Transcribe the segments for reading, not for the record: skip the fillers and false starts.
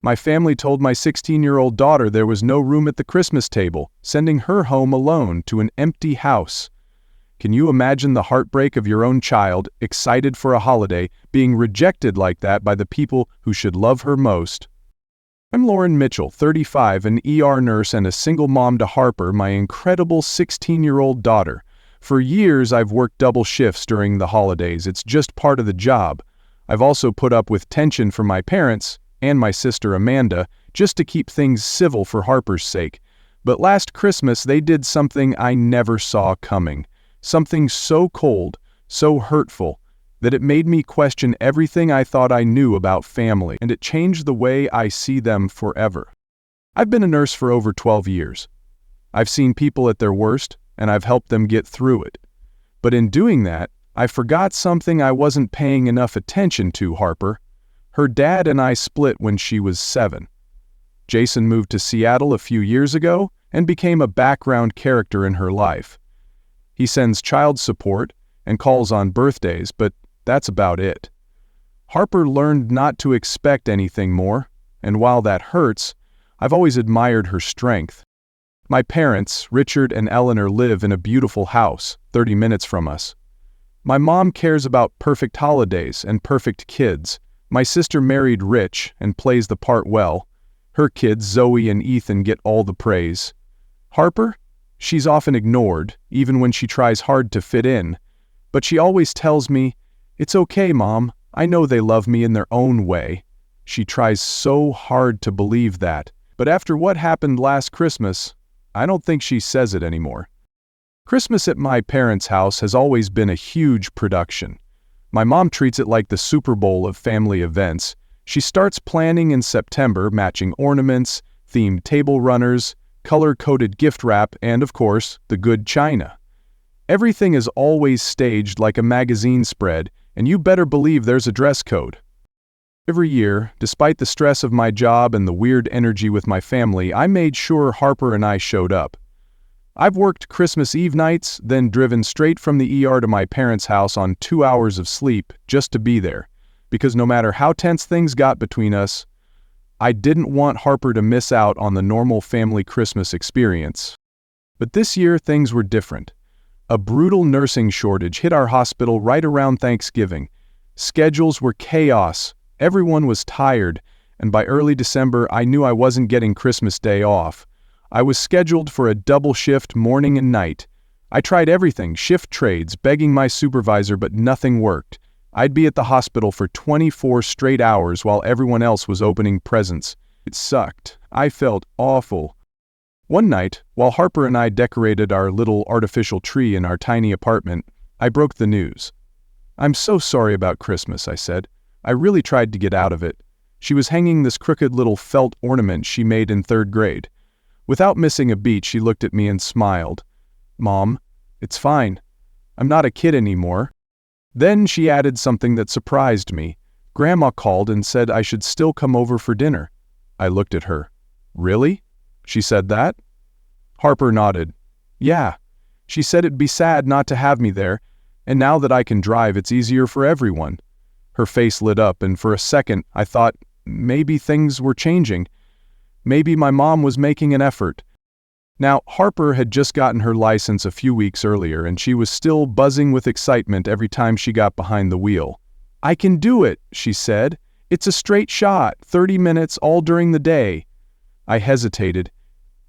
My family told my 16-year-old daughter there was no room at the Christmas table, sending her home alone to an empty house. Can you imagine the heartbreak of your own child, excited for a holiday, being rejected like that by the people who should love her most? I'm Lauren Mitchell, 35, an ER nurse and a single mom to Harper, my incredible 16-year-old daughter. For years I've worked double shifts during the holidays. It's just part of the job. I've also put up with tension from my parents and my sister Amanda, just to keep things civil for Harper's sake. But last Christmas they did something I never saw coming. Something so cold, so hurtful, that it made me question everything I thought I knew about family, and it changed the way I see them forever. I've been a nurse for over 12 years. I've seen people at their worst, and I've helped them get through it. But in doing that, I forgot something I wasn't paying enough attention to, Harper. Her dad and I split when she was 7. Jason moved to Seattle a few years ago and became a background character in her life. He sends child support and calls on birthdays, but that's about it. Harper learned not to expect anything more, and while that hurts, I've always admired her strength. My parents, Richard and Eleanor, live in a beautiful house, 30 minutes from us. My mom cares about perfect holidays and perfect kids. My sister married rich and plays the part well. Her kids, Zoe and Ethan, get all the praise. Harper? She's often ignored, even when she tries hard to fit in. But she always tells me, "It's okay, Mom. I know they love me in their own way." She tries so hard to believe that. But after what happened last Christmas, I don't think she says it anymore. Christmas at my parents' house has always been a huge production. My mom treats it like the Super Bowl of family events. She starts planning in September, matching ornaments, themed table runners, color-coded gift wrap, and, of course, the good china. Everything is always staged like a magazine spread, and you better believe there's a dress code. Every year, despite the stress of my job and the weird energy with my family, I made sure Harper and I showed up. I've worked Christmas Eve nights, then driven straight from the ER to my parents' house on 2 hours of sleep just to be there, because no matter how tense things got between us, I didn't want Harper to miss out on the normal family Christmas experience. But this year things were different. A brutal nursing shortage hit our hospital right around Thanksgiving. Schedules were chaos, everyone was tired, and by early December I knew I wasn't getting Christmas Day off. I was scheduled for a double shift morning and night. I tried everything, shift trades, begging my supervisor, but nothing worked. I'd be at the hospital for 24 straight hours while everyone else was opening presents. It sucked. I felt awful. One night, while Harper and I decorated our little artificial tree in our tiny apartment, I broke the news. "I'm so sorry about Christmas," I said. I really tried to get out of it. She was hanging this crooked little felt ornament she made in 3rd grade. Without missing a beat, she looked at me and smiled. "Mom, it's fine. I'm not a kid anymore." Then she added something that surprised me. Grandma called and said I should still come over for dinner. I looked at her. "Really? She said that?" Harper nodded. "Yeah. She said it'd be sad not to have me there, and now that I can drive, it's easier for everyone." Her face lit up, and for a second I thought maybe things were changing. Maybe my mom was making an effort. Now, Harper had just gotten her license a few weeks earlier, and she was still buzzing with excitement every time she got behind the wheel. "I can do it," she said. "It's a straight shot, 30 minutes all during the day." I hesitated.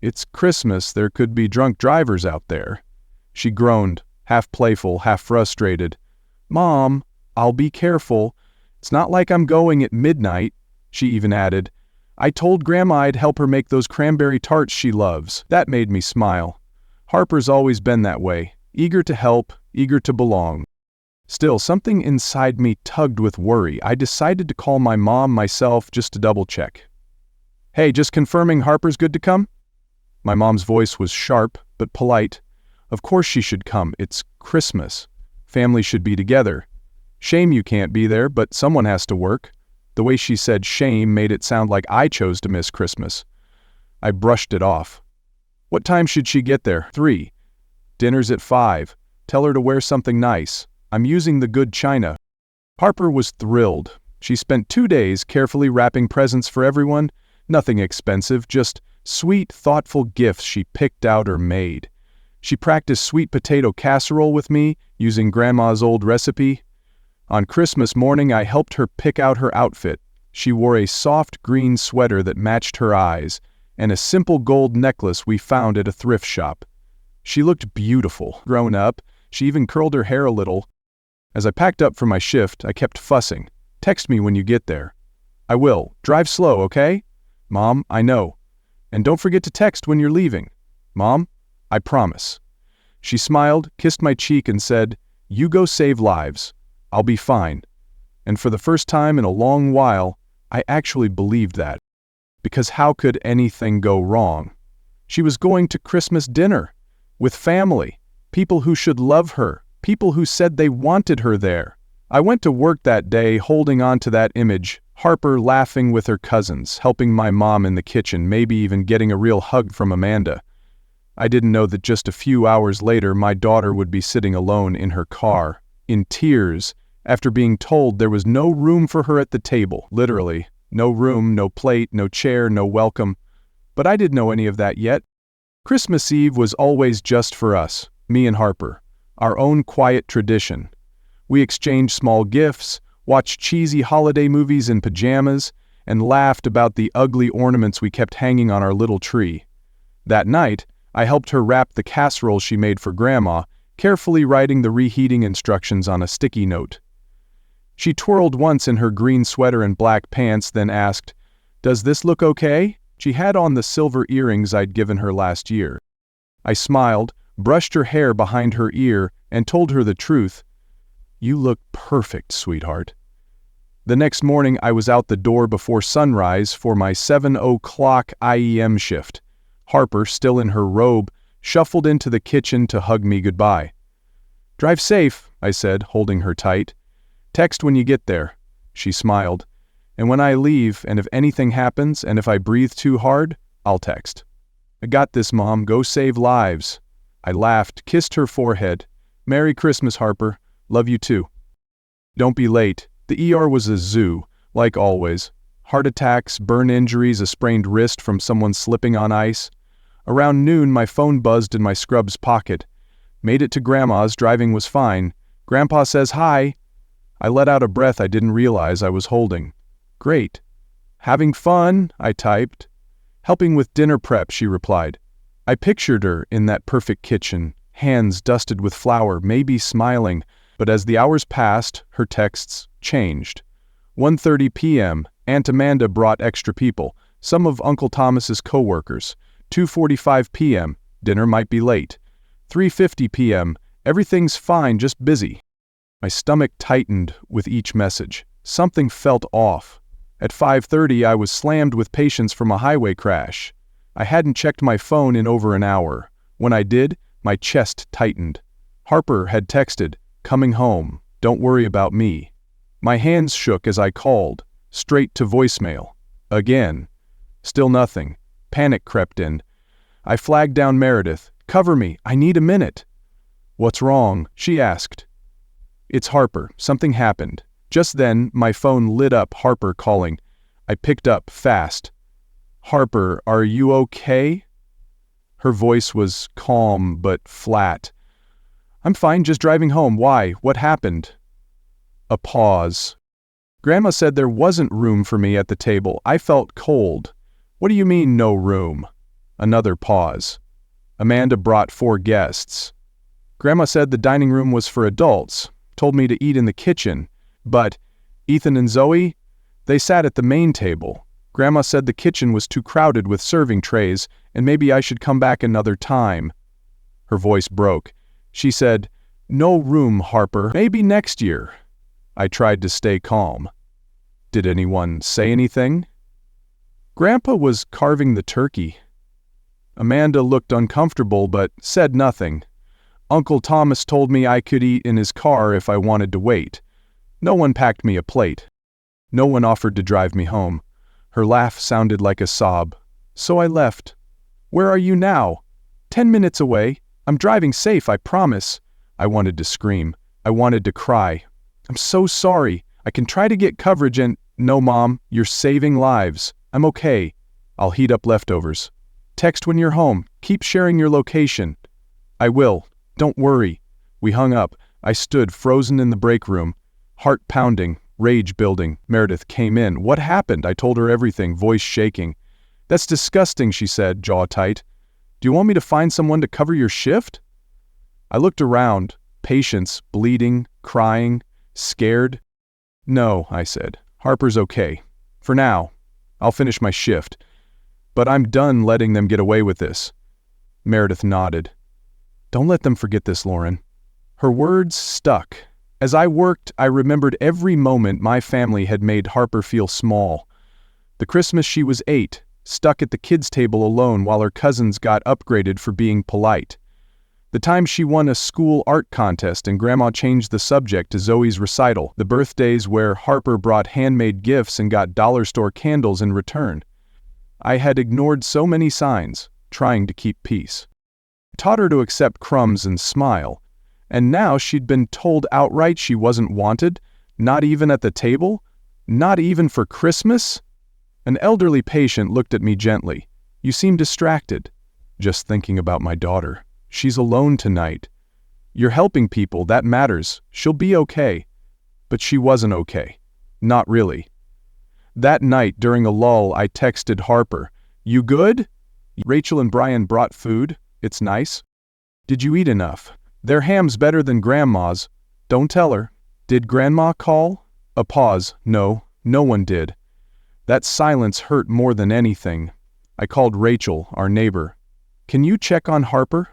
"It's Christmas, there could be drunk drivers out there." She groaned, half playful, half frustrated. "Mom, I'll be careful. It's not like I'm going at midnight." She even added, "I told Grandma I'd help her make those cranberry tarts she loves." That made me smile. Harper's always been that way, eager to help, eager to belong. Still, something inside me tugged with worry. I decided to call my mom myself just to double-check. "Hey, just confirming Harper's good to come?" My mom's voice was sharp, but polite. "Of course she should come. It's Christmas. Family should be together. Shame you can't be there, but someone has to work." The way she said shame made it sound like I chose to miss Christmas. I brushed it off. "What time should she get there?" 3. "Dinner's at 5. Tell her to wear something nice. I'm using the good china." Harper was thrilled. She spent 2 days carefully wrapping presents for everyone, Nothing expensive, just sweet, thoughtful gifts she picked out or made. She practiced sweet potato casserole with me, using Grandma's old recipe. On Christmas morning, I helped her pick out her outfit. She wore a soft green sweater that matched her eyes, and a simple gold necklace we found at a thrift shop. She looked beautiful. Grown up, she even curled her hair a little. As I packed up for my shift, I kept fussing. "Text me when you get there." "I will. Drive slow, okay?" "Mom, I know. And don't forget to text when you're leaving." "Mom, I promise." She smiled, kissed my cheek, and said, "You go save lives. I'll be fine." And for the first time in a long while, I actually believed that. Because how could anything go wrong? She was going to Christmas dinner with family, people who should love her, people who said they wanted her there. I went to work that day holding on to that image, Harper laughing with her cousins, helping my mom in the kitchen, maybe even getting a real hug from Amanda. I didn't know that just a few hours later my daughter would be sitting alone in her car, in tears, after being told there was no room for her at the table. Literally, no room, no plate, no chair, no welcome. But I didn't know any of that yet. Christmas Eve was always just for us, me and Harper, our own quiet tradition. We exchanged small gifts, watched cheesy holiday movies in pajamas, and laughed about the ugly ornaments we kept hanging on our little tree. That night, I helped her wrap the casserole she made for Grandma, carefully writing the reheating instructions on a sticky note. She twirled once in her green sweater and black pants, then asked, "Does this look okay?" She had on the silver earrings I'd given her last year. I smiled, brushed her hair behind her ear, and told her the truth. "You look perfect, sweetheart." The next morning I was out the door before sunrise for my 7:00 IEM shift. Harper, still in her robe, shuffled into the kitchen to hug me goodbye. "Drive safe," I said, holding her tight. "Text when you get there." She smiled. "And when I leave, and if anything happens, and if I breathe too hard, I'll text." "I got this, Mom. Go save lives." I laughed, kissed her forehead. "Merry Christmas, Harper. Love you too." Don't be late. The ER was a zoo, like always. Heart attacks, burn injuries, a sprained wrist from someone slipping on ice. Around noon, my phone buzzed in my scrubs pocket. Made it to Grandma's, driving was fine. "Grandpa says hi." I let out a breath I didn't realize I was holding. "Great." "Having fun," I typed. "Helping with dinner prep," she replied. I pictured her in that perfect kitchen, hands dusted with flour, maybe smiling, but as the hours passed, her texts changed. 1:30 p.m., Aunt Amanda brought extra people, some of Uncle Thomas's co-workers. 2:45 p.m., dinner might be late. 3:50 p.m., everything's fine, just busy. My stomach tightened with each message. Something felt off. At 5:30, I was slammed with patients from a highway crash. I hadn't checked my phone in over an hour. When I did, my chest tightened. Harper had texted, "Coming home. Don't worry about me." My hands shook as I called, straight to voicemail. Again. Still nothing. Panic crept in. I flagged down Meredith. "Cover me. I need a minute." "What's wrong?" she asked. "It's Harper. Something happened." Just then, my phone lit up, Harper calling. I picked up fast. "Harper, are you okay?" Her voice was calm but flat. "I'm fine, just driving home. Why? What happened?" A pause. "Grandma said there wasn't room for me at the table. I felt cold." "What do you mean, no room?" Another pause. "Amanda brought 4 guests. Grandma said the dining room was for adults, told me to eat in the kitchen. But Ethan and Zoe, they sat at the main table. Grandma said the kitchen was too crowded with serving trays, and maybe I should come back another time." Her voice broke. She said, "No room, Harper. Maybe next year." I tried to stay calm. "Did anyone say anything?" "Grandpa was carving the turkey." Amanda looked uncomfortable but said nothing. "Uncle Thomas told me I could eat in his car if I wanted to wait. No one packed me a plate. No one offered to drive me home." Her laugh sounded like a sob. "So I left." "Where are you now?" 10 minutes away. I'm driving safe, I promise." I wanted to scream. I wanted to cry. "I'm so sorry. I can try to get coverage and—" "No, Mom, you're saving lives. I'm okay." I'll heat up leftovers. Text when you're home. Keep sharing your location. I will. Don't worry. We hung up. I stood frozen in the break room, heart pounding, rage building. Meredith came in. What happened? I told her everything, voice shaking. That's disgusting, she said, jaw tight. Do you want me to find someone to cover your shift? I looked around, patients, bleeding, crying, scared. No, I said. Harper's okay. For now. I'll finish my shift. But I'm done letting them get away with this. Meredith nodded. Don't let them forget this, Lauren. Her words stuck. As I worked, I remembered every moment my family had made Harper feel small. The Christmas she was 8, stuck at the kids' table alone while her cousins got upgraded for being polite. The time she won a school art contest and Grandma changed the subject to Zoe's recital. The birthdays where Harper brought handmade gifts and got dollar store candles in return. I had ignored so many signs, trying to keep peace. I taught her to accept crumbs and smile. And now she'd been told outright she wasn't wanted, not even at the table, not even for Christmas. An elderly patient looked at me gently. You seem distracted. Just thinking about my daughter. She's alone tonight. You're helping people, that matters. She'll be okay. But she wasn't okay. Not really. That night, during a lull, I texted Harper. You good? Rachel and Brian brought food. It's nice. Did you eat enough? Their ham's better than Grandma's. Don't tell her. Did Grandma call? A pause. No, no one did. That silence hurt more than anything. I called Rachel, our neighbor. Can you check on Harper?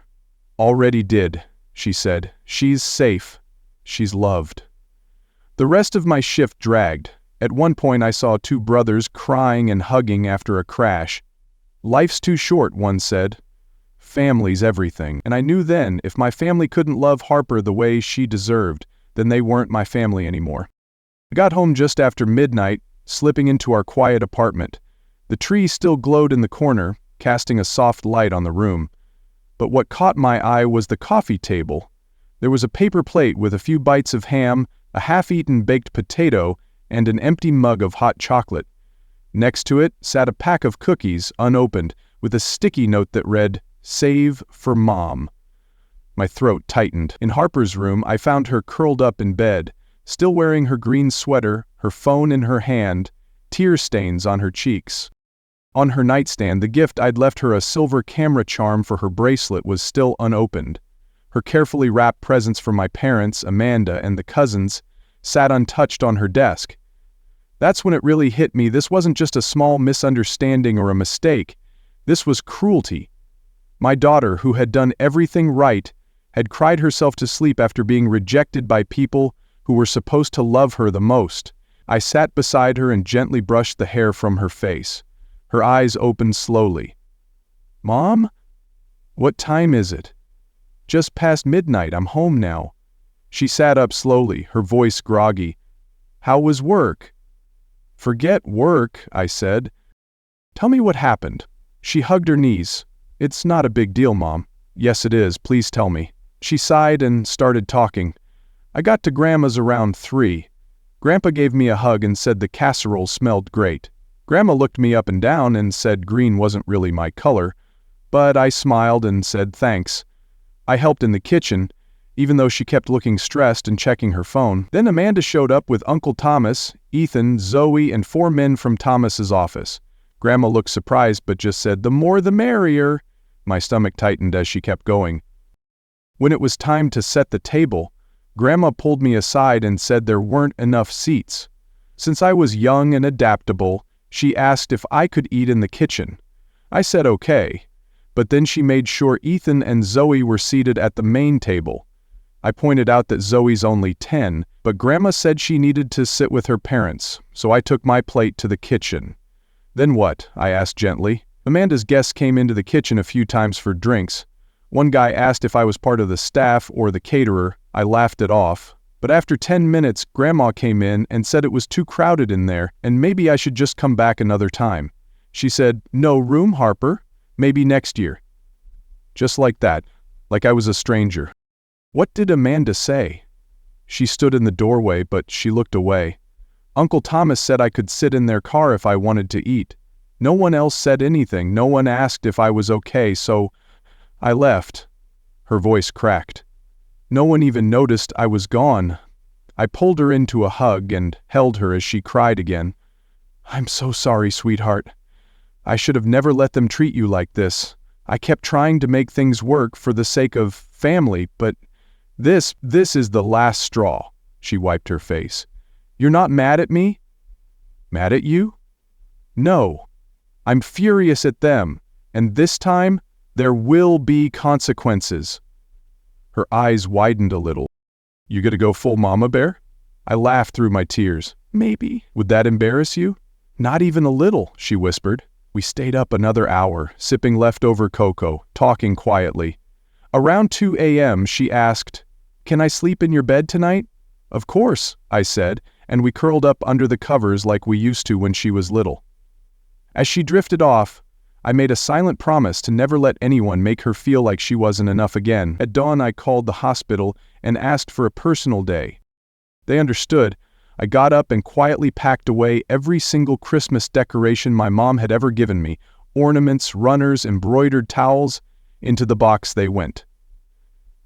Already did, she said. She's safe. She's loved. The rest of my shift dragged. At one point I saw 2 brothers crying and hugging after a crash. Life's too short, one said. Family's everything, and I knew then if my family couldn't love Harper the way she deserved, then they weren't my family anymore. I got home just after midnight, slipping into our quiet apartment. The tree still glowed in the corner, casting a soft light on the room. But what caught my eye was the coffee table. There was a paper plate with a few bites of ham, a half-eaten baked potato, and an empty mug of hot chocolate. Next to it sat a pack of cookies, unopened, with a sticky note that read, Save for Mom. My throat tightened. In Harper's room, I found her curled up in bed, still wearing her green sweater, her phone in her hand, tear stains on her cheeks. On her nightstand, the gift I'd left her, a silver camera charm for her bracelet, was still unopened. Her carefully wrapped presents for my parents, Amanda, and the cousins, sat untouched on her desk. That's when it really hit me. This wasn't just a small misunderstanding or a mistake. This was cruelty. My daughter, who had done everything right, had cried herself to sleep after being rejected by people who were supposed to love her the most. I sat beside her and gently brushed the hair from her face. Her eyes opened slowly. Mom? What time is it? Just past midnight. I'm home now. She sat up slowly, her voice groggy. How was work? Forget work, I said. Tell me what happened. She hugged her knees. It's not a big deal, Mom. Yes, it is. Please tell me. She sighed and started talking. I got to Grandma's around 3. Grandpa gave me a hug and said the casserole smelled great. Grandma looked me up and down and said green wasn't really my color, but I smiled and said thanks. I helped in the kitchen, even though she kept looking stressed and checking her phone. Then Amanda showed up with Uncle Thomas, Ethan, Zoe, and 4 men from Thomas's office. Grandma looked surprised but just said, the more the merrier. My stomach tightened as she kept going. When it was time to set the table, Grandma pulled me aside and said there weren't enough seats. Since I was young and adaptable, she asked if I could eat in the kitchen. I said okay, but then she made sure Ethan and Zoe were seated at the main table. I pointed out that Zoe's only 10, but Grandma said she needed to sit with her parents, so I took my plate to the kitchen. Then what? I asked gently. Amanda's guests came into the kitchen a few times for drinks. One guy asked if I was part of the staff or the caterer. I laughed it off. But after 10 minutes, Grandma came in and said it was too crowded in there and maybe I should just come back another time. She said, no room, Harper. Maybe next year. Just like that, like I was a stranger. What did Amanda say? She stood in the doorway, but she looked away. Uncle Thomas said I could sit in their car if I wanted to eat. No one else said anything, no one asked if I was okay, so I left. Her voice cracked. No one even noticed I was gone. I pulled her into a hug and held her as she cried again. I'm so sorry, sweetheart. I should have never let them treat you like this. I kept trying to make things work for the sake of family, but this is the last straw. She wiped her face. You're not mad at me? Mad at you? No. I'm furious at them, and this time, there will be consequences. Her eyes widened a little. You gonna go full mama bear? I laughed through my tears. Maybe. Would that embarrass you? Not even a little, she whispered. We stayed up another hour, sipping leftover cocoa, talking quietly. Around 2 a.m., she asked, Can I sleep in your bed tonight? Of course, I said, and we curled up under the covers like we used to when she was little. As she drifted off, I made a silent promise to never let anyone make her feel like she wasn't enough again. At dawn, I called the hospital and asked for a personal day. They understood. I got up and quietly packed away every single Christmas decoration my mom had ever given me, ornaments, runners, embroidered towels. Into the box they went.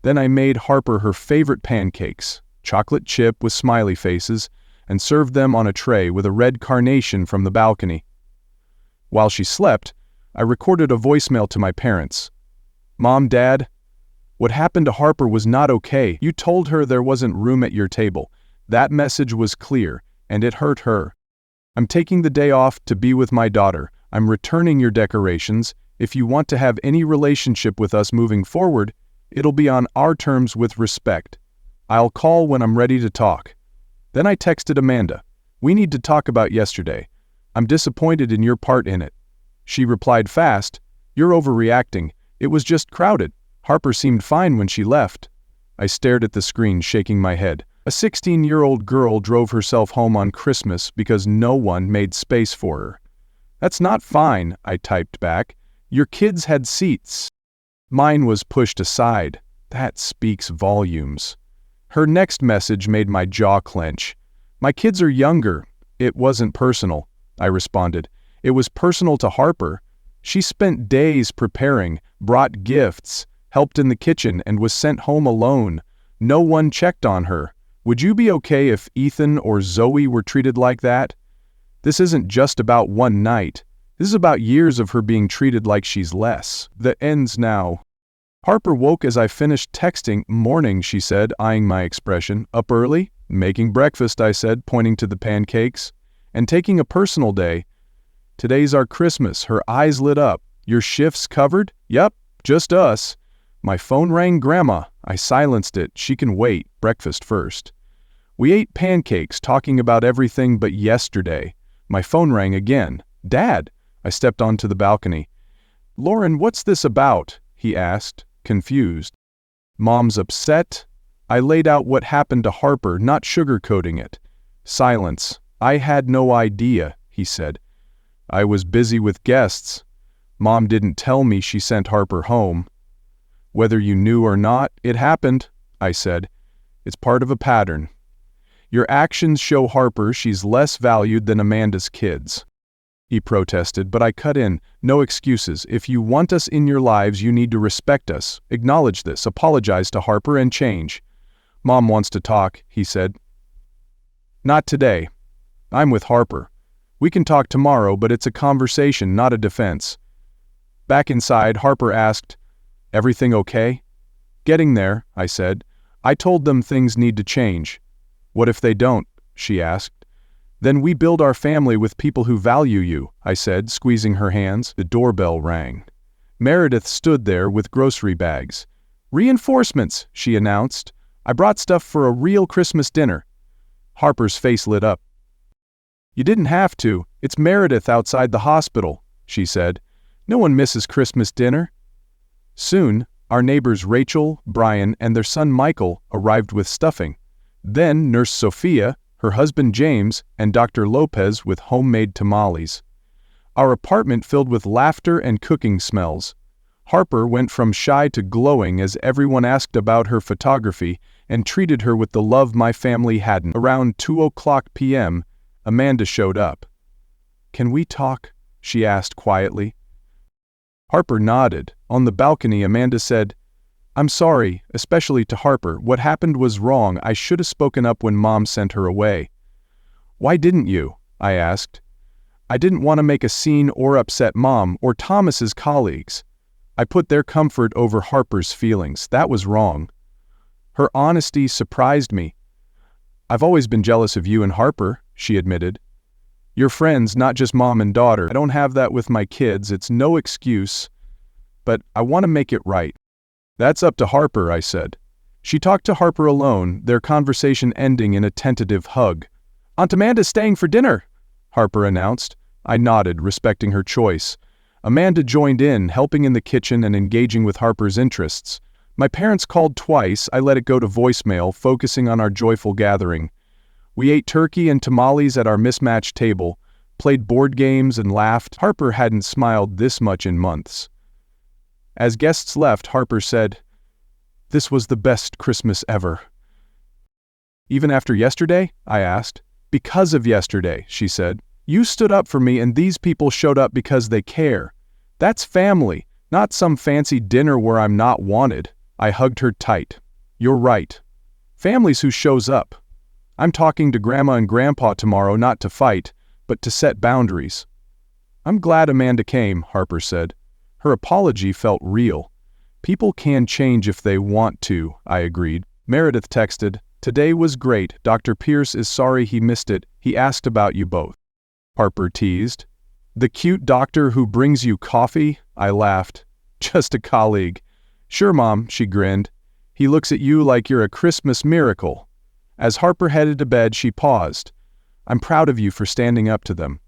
Then I made Harper her favorite pancakes, chocolate chip with smiley faces, and served them on a tray with a red carnation from the balcony. While she slept, I recorded a voicemail to my parents. Mom, Dad, what happened to Harper was not okay. You told her there wasn't room at your table. That message was clear, and it hurt her. I'm taking the day off to be with my daughter. I'm returning your decorations. If you want to have any relationship with us moving forward, it'll be on our terms with respect. I'll call when I'm ready to talk. Then I texted Amanda. We need to talk about yesterday. I'm disappointed in your part in it. She replied fast, You're overreacting. It was just crowded. Harper seemed fine when she left. I stared at the screen, shaking my head. A 16-year-old girl drove herself home on Christmas because no one made space for her. That's not fine, I typed back. Your kids had seats. Mine was pushed aside. That speaks volumes. Her next message made my jaw clench. My kids are younger. It wasn't personal, I responded. It was personal to Harper. She spent days preparing, brought gifts, helped in the kitchen, and was sent home alone. No one checked on her. Would you be okay if Ethan or Zoe were treated like that? This isn't just about one night. This is about years of her being treated like she's less. That ends now. Harper woke as I finished texting. Morning, she said, eyeing my expression. Up early? Making breakfast, I said, pointing to the pancakes. And taking a personal day. Today's our Christmas. Her eyes lit up. Your shifts covered? Yep, just us. My phone rang. Grandma. I silenced it. She can wait. Breakfast first. We ate pancakes, talking about everything but yesterday. My phone rang again. Dad. I stepped onto the balcony. Lauren, what's this about? He asked, confused. Mom's upset? I laid out what happened to Harper, not sugarcoating it. Silence. I had no idea, he said. I was busy with guests. Mom didn't tell me she sent Harper home. Whether you knew or not, it happened, I said. It's part of a pattern. Your actions show Harper she's less valued than Amanda's kids. He protested, but I cut in. No excuses. If you want us in your lives, you need to respect us. Acknowledge this. Apologize to Harper and change. Mom wants to talk, he said. Not today. I'm with Harper. We can talk tomorrow, but it's a conversation, not a defense. Back inside, Harper asked, Everything okay? Getting there, I said. I told them things need to change. What if they don't? She asked. Then we build our family with people who value you, I said, squeezing her hands. The doorbell rang. Meredith stood there with grocery bags. Reinforcements, she announced. I brought stuff for a real Christmas dinner. Harper's face lit up. You didn't have to. It's Meredith outside the hospital, she said. No one misses Christmas dinner. Soon, our neighbors Rachel, Brian, and their son Michael arrived with stuffing. Then Nurse Sophia, her husband James, and Dr. Lopez with homemade tamales. Our apartment filled with laughter and cooking smells. Harper went from shy to glowing as everyone asked about her photography and treated her with the love my family hadn't. Around 2:00 p.m., Amanda showed up. Can we talk? she asked quietly. Harper nodded. On the balcony, Amanda said, "I'm sorry, especially to Harper. What happened was wrong. I should have spoken up when Mom sent her away." "Why didn't you?" I asked. "I didn't want to make a scene or upset Mom or Thomas's colleagues. I put their comfort over Harper's feelings. That was wrong." Her honesty surprised me. "I've always been jealous of you and Harper," she admitted. "You're friends, not just mom and daughter. I don't have that with my kids. It's no excuse. But I want to make it right." "That's up to Harper," I said. She talked to Harper alone, their conversation ending in a tentative hug. "Aunt Amanda's staying for dinner," Harper announced. I nodded, respecting her choice. Amanda joined in, helping in the kitchen and engaging with Harper's interests. My parents called twice. I let it go to voicemail, focusing on our joyful gathering. We ate turkey and tamales at our mismatched table, played board games and laughed. Harper hadn't smiled this much in months. As guests left, Harper said, "This was the best Christmas ever." "Even after yesterday?" I asked. "Because of yesterday," she said. "You stood up for me and these people showed up because they care. That's family, not some fancy dinner where I'm not wanted." I hugged her tight. "You're right. Family's who shows up. I'm talking to Grandma and Grandpa tomorrow not to fight, but to set boundaries." "I'm glad Amanda came," Harper said. Her apology felt real. "People can change if they want to," I agreed. Meredith texted, "Today was great. Dr. Pierce is sorry he missed it. He asked about you both." Harper teased. "The cute doctor who brings you coffee?" I laughed. "Just a colleague." "Sure, Mom," she grinned. "He looks at you like you're a Christmas miracle." As Harper headed to bed, she paused. "I'm proud of you for standing up to them."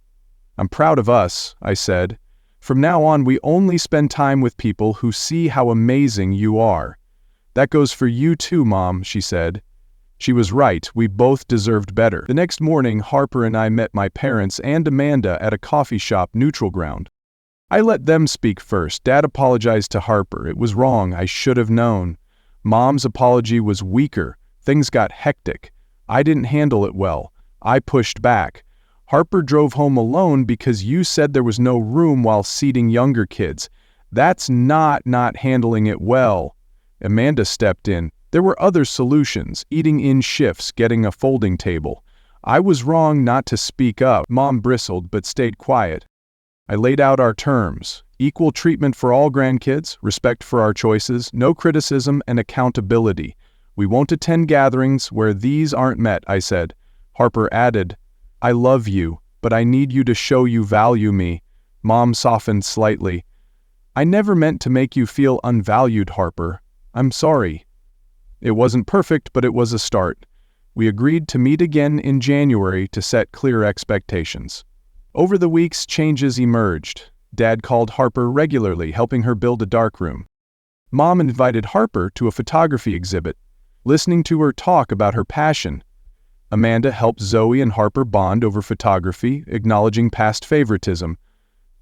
"I'm proud of us," I said. "From now on, we only spend time with people who see how amazing you are." "That goes for you too, Mom," she said. She was right. We both deserved better. The next morning, Harper and I met my parents and Amanda at a coffee shop neutral ground. I let them speak first. Dad apologized to Harper. "It was wrong. I should have known." Mom's apology was weaker. Things got hectic. I didn't handle it well. I pushed back. "Harper drove home alone because you said there was no room while seating younger kids. That's not handling it well." Amanda stepped in. "There were other solutions, eating in shifts, getting a folding table." I was wrong not to speak up. Mom bristled but stayed quiet. I laid out our terms: equal treatment for all grandkids, respect for our choices, no criticism, and accountability. "We won't attend gatherings where these aren't met," I said. Harper added, "I love you, but I need you to show you value me." Mom softened slightly. "I never meant to make you feel unvalued, Harper. I'm sorry." It wasn't perfect, but it was a start. We agreed to meet again in January to set clear expectations. Over the weeks, changes emerged. Dad called Harper regularly, helping her build a darkroom. Mom invited Harper to a photography exhibit, listening to her talk about her passion. Amanda helped Zoe and Harper bond over photography, acknowledging past favoritism.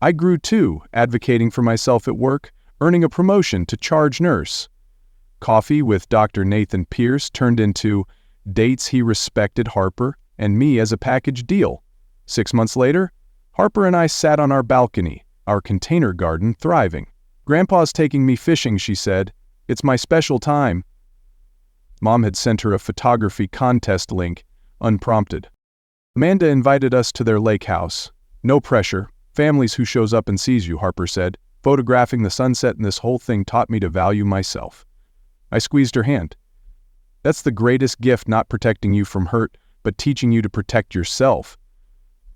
I grew too, advocating for myself at work, earning a promotion to charge nurse. Coffee with Dr. Nathan Pierce turned into dates. He respected Harper and me as a package deal. 6 months later, Harper and I sat on our balcony, our container garden thriving. "Grandpa's taking me fishing," she said. "It's my special time." Mom had sent her a photography contest link, unprompted. Amanda invited us to their lake house. "No pressure. Families who shows up and sees you," Harper said. "Photographing the sunset and this whole thing taught me to value myself." I squeezed her hand. "That's the greatest gift, not protecting you from hurt, but teaching you to protect yourself."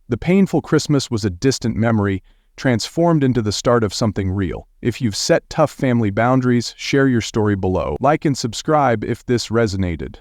The painful Christmas was a distant memory, transformed into the start of something real. If you've set tough family boundaries, share your story below. Like and subscribe if this resonated.